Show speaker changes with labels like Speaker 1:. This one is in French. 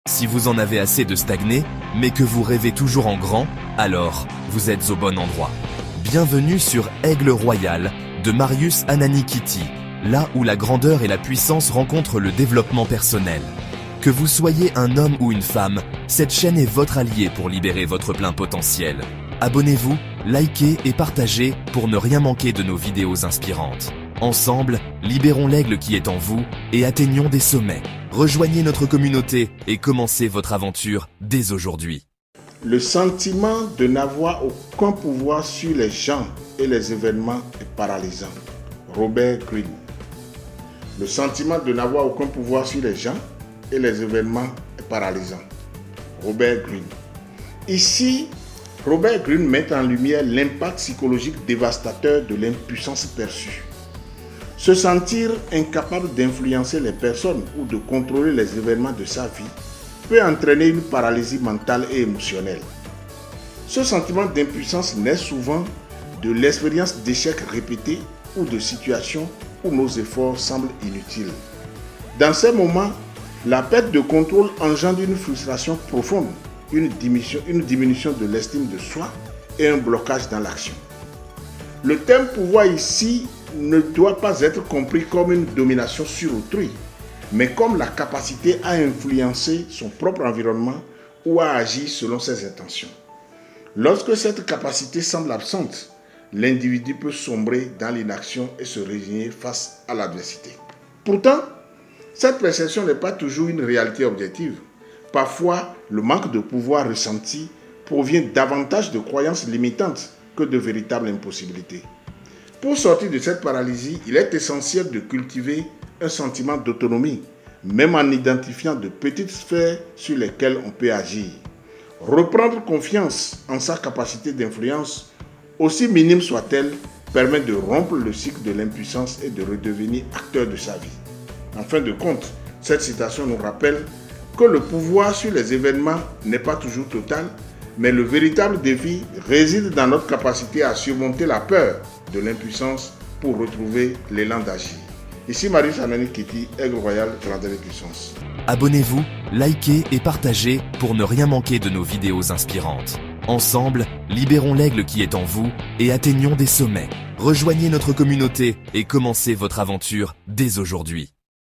Speaker 1: Si vous en avez assez de stagner, mais que vous rêvez toujours en grand, alors vous êtes au bon endroit. Bienvenue sur Aigle Royal de Marius Ananikiti, là où la grandeur et la puissance rencontrent le développement personnel. Que vous soyez un homme ou une femme, cette chaîne est votre allié pour libérer votre plein potentiel. Abonnez-vous, likez et partagez pour ne rien manquer de nos vidéos inspirantes. Ensemble, libérons l'aigle qui est en vous et atteignons des sommets. Rejoignez notre communauté et commencez votre aventure dès aujourd'hui.
Speaker 2: Le sentiment de n'avoir aucun pouvoir sur les gens et les événements est paralysant. Robert Greene. Le sentiment de n'avoir aucun pouvoir sur les gens et les événements est paralysant. Robert Greene. Ici, Robert Greene met en lumière l'impact psychologique dévastateur de l'impuissance perçue. Se sentir incapable d'influencer les personnes ou de contrôler les événements de sa vie peut entraîner une paralysie mentale et émotionnelle. Ce sentiment d'impuissance naît souvent de l'expérience d'échecs répétés ou de situations où nos efforts semblent inutiles. Dans ces moments, la perte de contrôle engendre une frustration profonde, une diminution de l'estime de soi et un blocage dans l'action. Le thème pouvoir ici ne doit pas être compris comme une domination sur autrui, mais comme la capacité à influencer son propre environnement ou à agir selon ses intentions. Lorsque cette capacité semble absente, l'individu peut sombrer dans l'inaction et se résigner face à l'adversité. Pourtant, cette perception n'est pas toujours une réalité objective. Parfois, le manque de pouvoir ressenti provient davantage de croyances limitantes que de véritables impossibilités. Pour sortir de cette paralysie, il est essentiel de cultiver un sentiment d'autonomie, même en identifiant de petites sphères sur lesquelles on peut agir. Reprendre confiance en sa capacité d'influence, aussi minime soit-elle, permet de rompre le cycle de l'impuissance et de redevenir acteur de sa vie. En fin de compte, cette citation nous rappelle que le pouvoir sur les événements n'est pas toujours total, mais le véritable défi réside dans notre capacité à surmonter la peur de l'impuissance pour retrouver l'élan d'agir. Ici Marius Ananikiti, Aigle Royal, grandeur et puissance.
Speaker 1: Abonnez-vous, likez et partagez pour ne rien manquer de nos vidéos inspirantes. Ensemble, libérons l'aigle qui est en vous et atteignons des sommets. Rejoignez notre communauté et commencez votre aventure dès aujourd'hui.